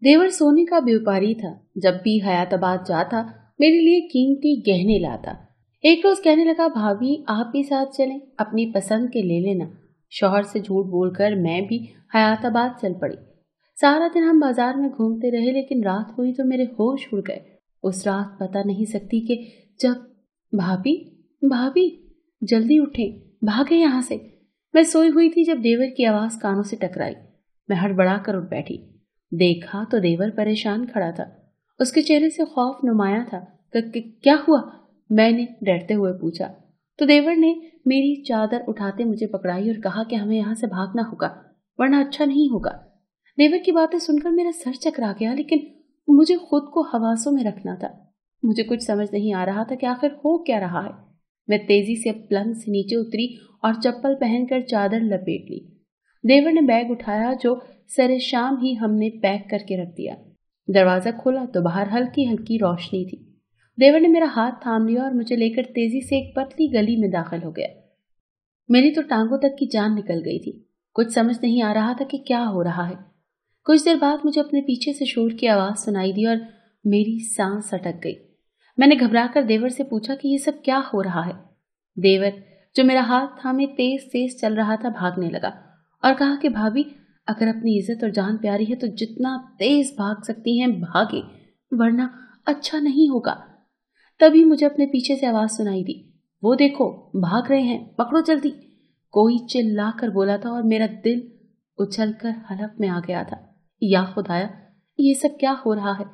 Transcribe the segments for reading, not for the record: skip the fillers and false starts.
देवर सोने का व्यापारी था। जब भी हयाताबाद जाता मेरे लिए कीमती गहने लाता। एक रोज कहने लगा, भाभी आप भी साथ चलें, अपनी पसंद के ले लेना। शौहर से झूठ बोलकर मैं भी हयाताबाद चल पड़ी। सारा दिन हम बाजार में घूमते रहे, लेकिन रात हुई तो मेरे होश उड़ गए। उस रात बता नहीं सकती कि जब भाभी भाभी जल्दी उठे, भागे यहाँ से। मैं सोई हुई थी जब देवर की आवाज कानों से टकराई। मैं हड़बड़ा कर उठ बैठी। देखा तो देवर परेशान खड़ा था। उसके चेहरे से खौफ नुमाया था। क्या हुआ? मैंने डरते हुए पूछा तो देवर ने मेरी चादर उठाते मुझे पकड़ाई और कहा कि हमें यहाँ से भागना होगा, वरना अच्छा नहीं होगा। देवर की बातें सुनकर मेरा सर चकरा गया, लेकिन मुझे खुद को हवासों में रखना था। मुझे कुछ समझ नहीं आ रहा था कि आखिर हो क्या रहा है। मैं तेजी से पलंग से नीचे उतरी और चप्पल पहनकर चादर लपेट ली। देवर ने बैग उठाया जो सरे शाम ही हमने पैक करके रख दिया। दरवाजा खोला तो बाहर हल्की हल्की रोशनी थी। देवर ने मेरा हाथ थाम लिया और मुझे लेकर तेजी से एक पतली गली में दाखिल हो गया। मेरी तो टांगों तक की जान निकल गई थी। कुछ समझ नहीं आ रहा था कि क्या हो रहा है। कुछ देर बाद मुझे अपने पीछे से शोर की आवाज सुनाई दी और मेरी सांस अटक गई। मैंने घबराकर देवर से पूछा कि ये सब क्या हो रहा है। देवर, जो मेरा हाथ थामे तेज तेज चल रहा था, भागने लगा और कहा कि भाभी अगर अपनी इज्जत और जान प्यारी है तो जितना तेज भाग सकती हैं भागे, वरना अच्छा नहीं होगा। तभी मुझे अपने पीछे से आवाज सुनाई दी, वो देखो भाग रहे हैं, पकड़ो जल्दी। कोई चिल्ला कर बोला था और मेरा दिल उछलकर हलक में आ गया था। या खुदाया, ये सब क्या हो रहा है।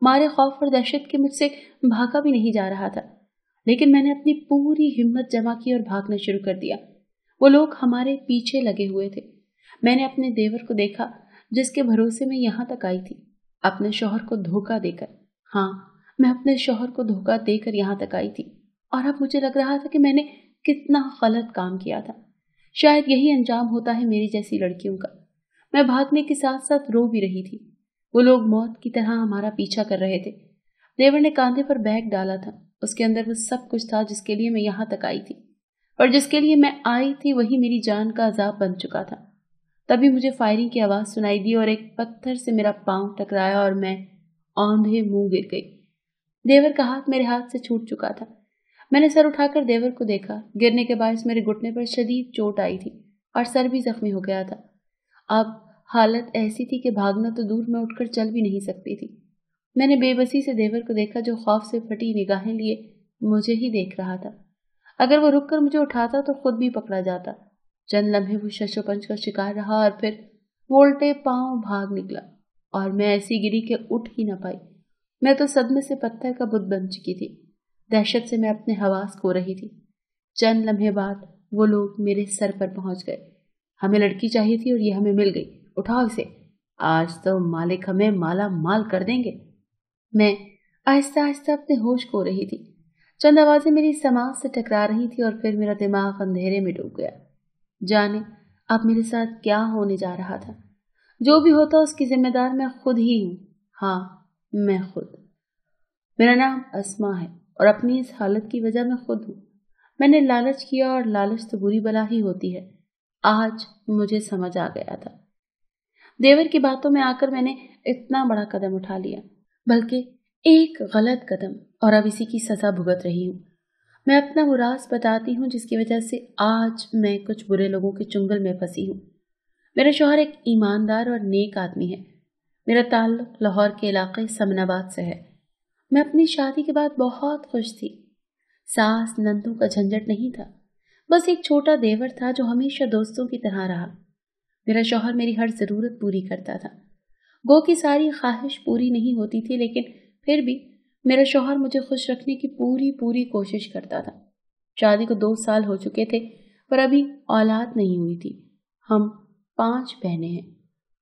मारे खौफ और दहशत के मुझसे भागा भी नहीं जा रहा था, लेकिन मैंने अपनी पूरी हिम्मत जमा की और भागना शुरू कर दिया। वो लोग हमारे पीछे लगे हुए थे। मैंने अपने देवर को देखा जिसके भरोसे में यहाँ तक आई थी, अपने शौहर को धोखा देकर। हाँ, मैं अपने शौहर को धोखा देकर यहाँ तक आई थी और अब मुझे लग रहा था कि मैंने कितना गलत काम किया था। शायद यही अंजाम होता है मेरी जैसी लड़कियों का। मैं भागने के साथ साथ रो भी रही थी। वो लोग मौत की तरह हमारा पीछा कर रहे थे। देवर ने कांधे पर बैग डाला था। उसके अंदर वो सब कुछ था जिसके लिए मैं यहाँ तक आई थी, और जिसके लिए मैं आई थी वही मेरी जान का अजाब बन चुका था। तभी मुझे फायरिंग की आवाज सुनाई दी और एक पत्थर से मेरा पांव टकराया और मैं औंधे मुंह गिर गई। देवर का हाथ मेरे हाथ से छूट चुका था। मैंने सर उठाकर देवर को देखा। गिरने के बाद मेरे घुटने पर शदीद चोट आई थी और सर भी जख्मी हो गया था। अब हालत ऐसी थी कि भागना तो दूर, में उठकर चल भी नहीं सकती थी। मैंने बेबसी से देवर को देखा जो खौफ से फटी निगाहें लिए मुझे ही देख रहा था। अगर वो रुककर मुझे उठाता तो खुद भी पकड़ा जाता। चंद लम्हे वो शशोपंच का शिकार रहा और फिर वो उल्टे पांव भाग निकला और मैं ऐसी गिरी कि उठ ही न पाई। मैं तो सदमे से पत्थर का बुत बन चुकी थी। दहशत से मैं अपने हवास खो रही थी। चंद लम्हे बाद वो लोग मेरे सर पर पहुंच गए। हमें लड़की चाहिए थी और ये हमें मिल गई, उठाओ इसे, आज तो मालिक हमें माला माल कर देंगे। मैं आहिस्ता आहिस्ता अपने होश खो रही थी। चंद आवाजें मेरी समाज से टकरा रही थी और फिर मेरा दिमाग अंधेरे में डूब गया। जाने अब मेरे साथ क्या होने जा रहा था। जो भी होता उसकी जिम्मेदार मैं खुद ही हूँ। हाँ, मैं खुद। मेरा नाम अस्मा है और अपनी इस हालत की वजह मैं खुद हूँ। मैंने लालच किया और लालच तो बुरी बला ही होती है। आज मुझे समझ आ गया था। देवर की बातों में आकर मैंने इतना बड़ा कदम उठा लिया, बल्कि एक गलत कदम, और अब इसी की सजा भुगत रही हूँ। मैं अपना वो राज बताती हूँ जिसकी वजह से आज मैं कुछ बुरे लोगों के चुंगल में फंसी हूँ। मेरा शौहर एक ईमानदार और नेक आदमी है। मेरा ताल्लुक लाहौर के इलाके समनाबाद से है। मैं अपनी शादी के बाद बहुत खुश थी। सास नंदू का झंझट नहीं था, बस एक छोटा देवर था जो हमेशा दोस्तों की तरह रहा। मेरा शौहर मेरी हर जरूरत पूरी करता था। गो की सारी ख्वाहिश पूरी नहीं होती थी, लेकिन फिर भी मेरा शौहर मुझे खुश रखने की पूरी कोशिश करता था। शादी को 2 साल हो चुके थे, पर अभी औलाद नहीं हुई थी। हम 5 बहनें हैं।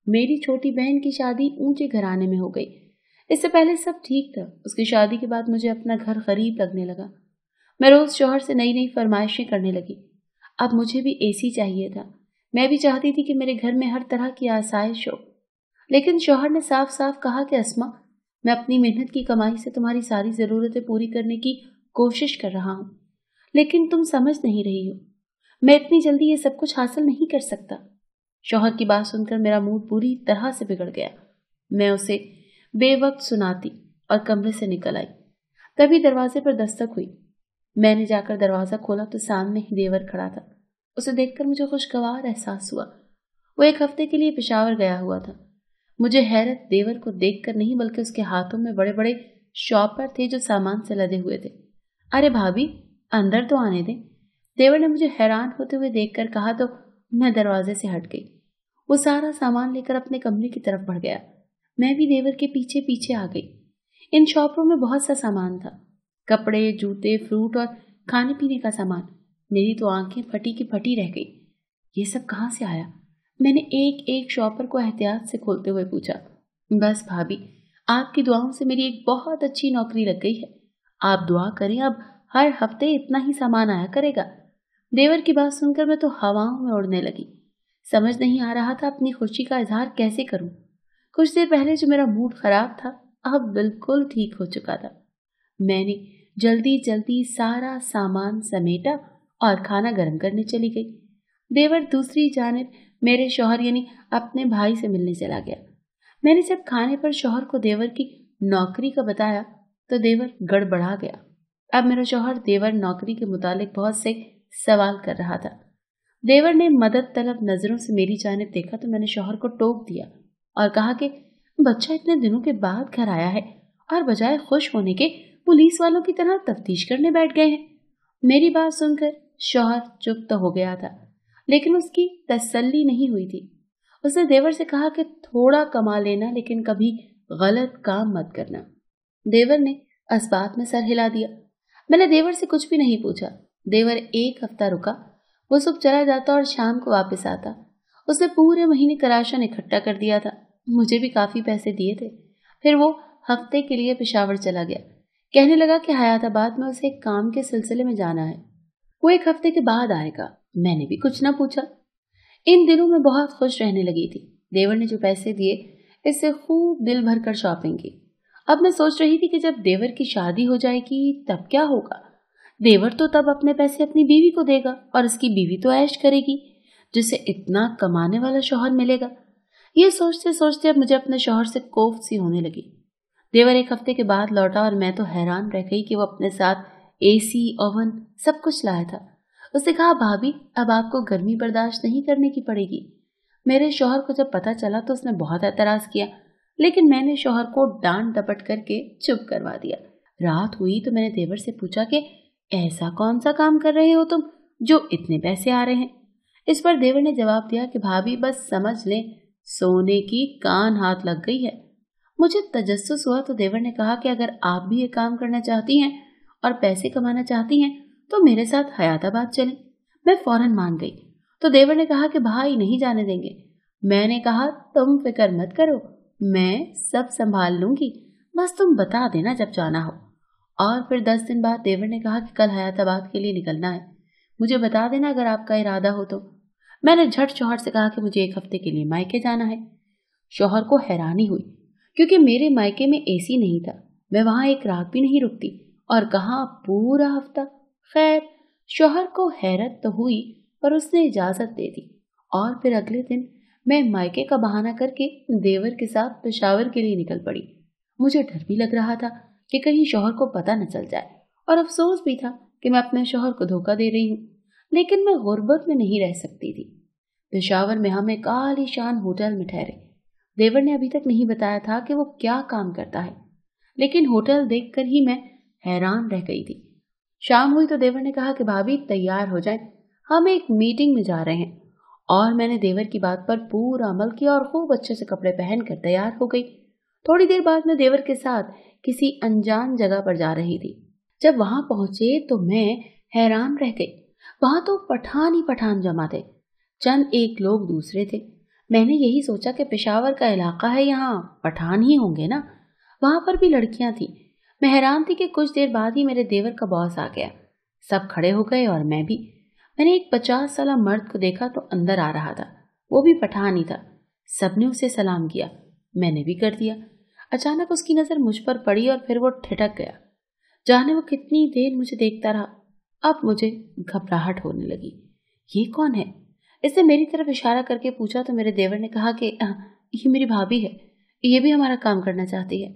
मेरी छोटी बहन की शादी ऊंचे घराने में हो गई। इससे पहले सब ठीक था। उसकी शादी के बाद मुझे अपना घर गरीब लगने लगा। मैं रोज शौहर से नई नई फरमाइशें करने लगी। अब मुझे भी एसी चाहिए था। मैं भी चाहती थी कि मेरे घर में हर तरह की आसाइश हो, लेकिन शौहर ने साफ साफ कहा कि अस्मा, मैं अपनी मेहनत की कमाई से तुम्हारी सारी जरूरतें पूरी करने की कोशिश कर रहा हूँ, लेकिन तुम समझ नहीं रही हो। मैं इतनी जल्दी ये सब कुछ हासिल नहीं कर सकता। शौहर की बात सुनकर मेरा मूड पूरी तरह से बिगड़ गया। मैं उसे बेवक्त सुनाती और कमरे से निकल आई। तभी दरवाजे पर दस्तक हुई। मैंने जाकर दरवाजा खोला तो सामने ही देवर खड़ा था। उसे देखकर मुझे खुशगवार एहसास हुआ। वो 1 हफ्ते के लिए पेशावर गया हुआ था। मुझे हैरत देवर को देखकर नहीं बल्कि उसके हाथों में बड़े बड़े शॉपर थे जो सामान से लदे हुए थे। अरे भाभी, अंदर तो आने दें। देवर ने मुझे हैरान होते हुए देखकर कहा तो मैं दरवाजे से हट गई। वो सारा सामान लेकर अपने कमरे की तरफ बढ़ गया। मैं भी देवर के पीछे पीछे आ गई। इन शॉपरों में बहुत सा सामान था, कपड़े, जूते, फ्रूट और खाने पीने का सामान। मेरी तो आंखें फटी की फटी रह गई। ये सब कहाँ से आया? मैंने एक एक शॉपर को एहतियात से खोलते हुए पूछा। बस भाभी, आपकी दुआओं से मेरी एक बहुत अच्छी नौकरी लग गई है। आप दुआ करें, अब हर हफ्ते इतना ही सामान आया करेगा। देवर की बात सुनकर मैं तो हवाओं में उड़ने लगी। समझ नहीं आ रहा था अपनी खुशी का इजहार कैसे करूं। कुछ देर पहले जो मेरा मूड खराब था अब बिल्कुल ठीक हो चुका था। मैंने जल्दी जल्दी सारा सामान समेटा और खाना गर्म करने चली गई। देवर दूसरी जानिब मेरे शौहर यानी अपने भाई से मिलने चला गया। मैंने जब खाने पर शौहर को देवर की नौकरी का बताया तो देवर गड़बड़ा गया। अब मेरा शौहर देवर नौकरी के मुतालिक बहुत से सवाल कर रहा था। देवर ने मदद तलब नजरों से मेरी जानिब देखा तो मैंने शौहर को टोक दिया और कहा कि बच्चा इतने दिनों के बाद घर आया है और बजाय खुश होने के पुलिस वालों की तरह तफ्तीश करने बैठ गए हैं। मेरी बात सुनकर शौहर चुप तो हो गया था, लेकिन उसकी तसल्ली नहीं हुई थी। उसने देवर से कहा कि थोड़ा कमा लेना लेकिन कभी गलत काम मत करना। देवर ने इस्बात में सर हिला दिया। मैंने देवर से कुछ भी नहीं पूछा। देवर 1 हफ्ता रुका। वो सुबह चला जाता और शाम को वापस आता। उसने पूरे महीने का राशन इकट्ठा कर दिया था। मुझे भी काफी पैसे दिए थे। फिर वो हफ्ते के लिए पेशावर चला गया। कहने लगा कि हयाताबाद में उसे एक काम के सिलसिले में जाना है। वो 1 हफ्ते के बाद आएगा। मैंने भी कुछ ना पूछा। इन दिनों में बहुत खुश रहने लगी थी। देवर ने जो पैसे दिए इससे खूब दिल भर कर शॉपिंग की। अब मैं सोच रही थी कि जब देवर की शादी हो जाएगी तब क्या होगा। देवर तो तब अपने पैसे अपनी बीवी को देगा और उसकी बीवी तो ऐश करेगी जिसे इतना कमाने वाला शौहर मिलेगा। ये सोचते सोचते अब मुझे अपने शौहर से कोफ्त सी होने लगी। देवर 1 हफ्ते के बाद लौटा और मैं तो हैरान रह गई कि वो अपने साथ एसी, ओवन सब कुछ लाया था। उसने कहा, भाभी अब आपको गर्मी बर्दाश्त नहीं करने की पड़ेगी। मेरे शौहर को जब पता चला तो उसने बहुत एतराज किया, लेकिन मैंने शौहर को डांट डपट करके चुप करवा दिया। रात हुई तो मैंने देवर से पूछा कि ऐसा कौन सा काम कर रहे हो तुम जो इतने पैसे आ रहे हैं। इस पर देवर ने जवाब दिया कि भाभी बस समझ लें सोने की कान हाथ लग गई है। मुझे तजस्सुस हुआ तो देवर ने कहा कि अगर आप भी ये काम करना चाहती हैं और पैसे कमाना चाहती हैं तो मेरे साथ हयाताबाद चलें। मैं फौरन मान गई। तो देवर ने कहा कि भाई नहीं जाने देंगे। मैंने कहा तुम फिक्र मत करो, मैं सब संभाल लूंगी, बस तुम बता देना जब जाना हो। और फिर 10 दिन बाद देवर ने कहा कि कल हयाताबाद के लिए निकलना है, मुझे बता देना अगर आपका इरादा हो तो। मैंने झट शौहर से कहा कि मुझे 1 हफ्ते के लिए मायके जाना है। शौहर को हैरानी हुई क्योंकि मेरे मायके में एसी नहीं था। मैं वहां एक रात भी नहीं रुकती और कहा पूरा हफ्ता। खैर, शौहर को हैरत तो हुई पर उसने इजाजत दे दी और फिर अगले दिन मैं मायके का बहाना करके देवर के साथ पेशावर के लिए निकल पड़ी। मुझे डर भी लग रहा था कि कहीं शौहर को पता न चल जाए और अफसोस भी था कि मैं अपने शौहर को धोखा दे रही हूँ, लेकिन मैं गुर्बत में नहीं रह सकती थी। पेशावर में हम एक आलीशान होटल में ठहरे। देवर ने अभी तक नहीं बताया था कि वो क्या काम करता है, लेकिन होटल देखकर ही मैं हैरान रह गई थी। शाम हुई तो देवर ने कहा कि भाभी तैयार हो जाएं, हम एक मीटिंग में जा रहे हैं। और मैंने देवर की बात पर पूरा अमल किया और खूब अच्छे से कपड़े पहनकर तैयार हो गई। थोड़ी देर बाद मैं देवर के साथ किसी अनजान जगह पर जा रही थी। जब वहां पहुंचे तो मैं हैरान रह गई। वहां तो पठान ही पठान जमा थे, चंद एक लोग दूसरे थे। मैंने यही सोचा कि पेशावर का इलाका है, यहाँ पठान ही होंगे ना। वहां पर भी लड़कियां थी। मैं हैरान थी कि कुछ देर बाद ही मेरे देवर का बॉस आ गया। सब खड़े हो गए और मैं भी। मैंने एक 50 साला मर्द को देखा तो अंदर आ रहा था, वो भी पठान ही था। सबने उसे सलाम किया, मैंने भी कर दिया। अचानक उसकी नजर मुझ पर पड़ी और फिर वो ठिठक गया। जाने वो कितनी देर मुझे देखता रहा। अब मुझे घबराहट होने लगी। ये कौन है? इसने मेरी तरफ इशारा करके पूछा तो मेरे देवर ने कहा कि ये मेरी भाभी है। ये भी हमारा काम करना चाहती है।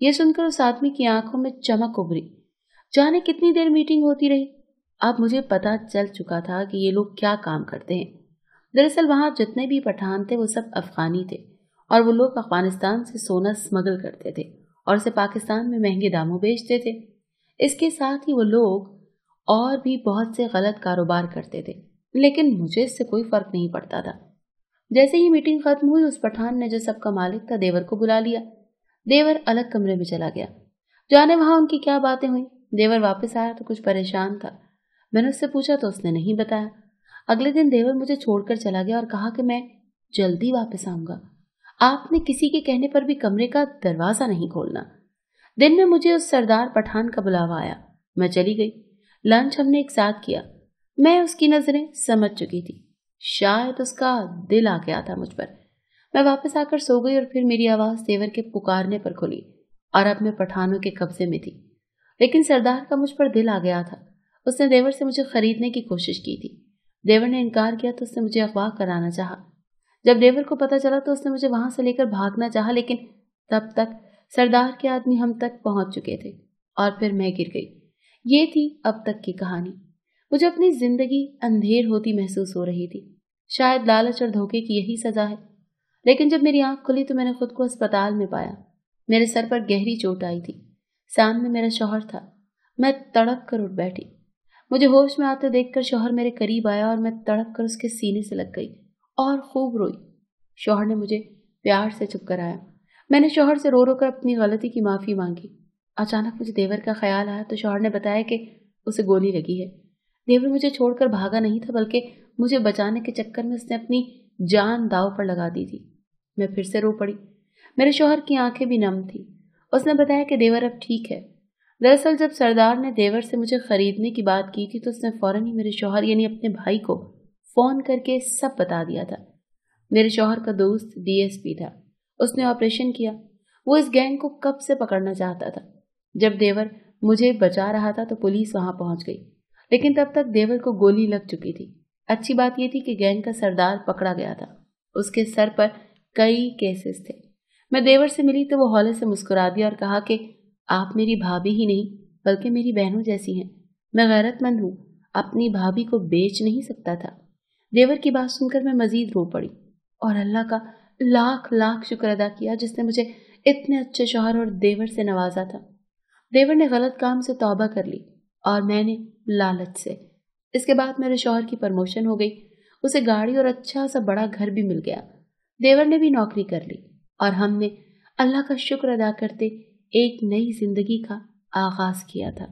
ये सुनकर उस आदमी की आंखों में चमक उभरी। जाने कितनी देर मीटिंग होती रही। अब मुझे पता चल चुका था कि ये लोग क्या काम करते हैं। दरअसल वहां जितने भी पठान थे वो सब अफगानी थे और वो लोग अफगानिस्तान से सोना स्मगल करते थे और उसे पाकिस्तान में महंगे दामों बेचते थे। इसके साथ ही वो लोग और भी बहुत से गलत कारोबार करते थे, लेकिन मुझे इससे कोई फर्क नहीं पड़ता था। जैसे ही मीटिंग खत्म हुई, उस पठान ने जो सबका मालिक था देवर को बुला लिया। देवर अलग कमरे में चला गया। जाने वहां उनकी क्या बातें हुई। देवर वापस आया तो कुछ परेशान था। मैंने उससे पूछा तो उसने नहीं बताया। अगले दिन देवर मुझे छोड़कर चला गया और कहा कि मैं जल्दी वापस आऊंगा। आपने किसी के कहने पर भी कमरे का दरवाजा नहीं खोलना। दिन में मुझे उस सरदार पठान का बुलावा आया। मैं चली गई। लंच हमने एक साथ किया। मैं उसकी नजरें समझ चुकी थी। शायद उसका दिल आ गया था मुझ पर। मैं वापस आकर सो गई और फिर मेरी आवाज देवर के पुकारने पर खुली और अब मैं पठानों के कब्जे में थी। लेकिन सरदार का मुझ पर दिल आ गया था। उसने देवर से मुझे खरीदने की कोशिश की थी। देवर ने इनकार किया तो उसने मुझे अगवा कराना चाहा। जब देवर को पता चला तो उसने मुझे वहां से लेकर भागना चाहा, लेकिन तब तक सरदार के आदमी हम तक पहुंच चुके थे और फिर मैं गिर गई। ये थी अब तक की कहानी। मुझे अपनी जिंदगी अंधेर होती महसूस हो रही थी। शायद लालच और धोखे की यही सजा है। लेकिन जब मेरी आंख खुली तो मैंने खुद को अस्पताल में पाया। मेरे सर पर गहरी चोट आई थी। सामने मेरा शौहर था। मैं तड़क कर उठ बैठी। मुझे होश में आते देखकर शौहर मेरे करीब आया और मैं तड़क कर उसके सीने से लग गई और खूब रोई। शौहर ने मुझे प्यार से चुप कराया। मैंने शौहर से रो रो कर अपनी गलती की माफी मांगी। अचानक मुझे देवर का ख्याल आया तो शौहर ने बताया कि उसे गोली लगी है। देवर मुझे छोड़कर भागा नहीं था, बल्कि मुझे बचाने के चक्कर में उसने अपनी जान दांव पर लगा दी थी। मैं फिर से रो पड़ी। मेरे शौहर की आंखें भी नम थी। उसने बताया कि देवर अब ठीक है। दरअसल जब सरदार ने देवर से मुझे खरीदने की बात की थी तो उसने फौरन ही मेरे शौहर यानी अपने भाई को फोन करके सब बता दिया था। मेरे शौहर का दोस्त डीएसपी था। उसने ऑपरेशन किया। वो इस गैंग को कब से पकड़ना चाहता था। जब देवर मुझे बचा रहा था तो पुलिस वहां पहुंच गई, लेकिन तब तक देवर को गोली लग चुकी थी। अच्छी बात यह थी कि गैंग का सरदार पकड़ा गया था। उसके सर पर कई केसेस थे। मैं देवर से मिली तो वो हौले से मुस्कुरा दिया और कहा कि आप मेरी भाभी ही नहीं बल्कि मेरी बहनों जैसी हैं। मैं गैरतमंद हूँ, अपनी भाभी को बेच नहीं सकता था। देवर की बात सुनकर मैं मजीद रो पड़ी और अल्लाह का लाख लाख शुक्र अदा किया जिसने मुझे इतने अच्छे शौहर और देवर से नवाजा था। देवर ने गलत काम से तौबा कर ली और मैंने लालच से। इसके बाद मेरे शौहर की प्रमोशन हो गई। उसे गाड़ी और अच्छा सा बड़ा घर भी मिल गया। देवर ने भी नौकरी कर ली और हमने अल्लाह का शुक्र अदा करते एक नई जिंदगी का आगाज किया था।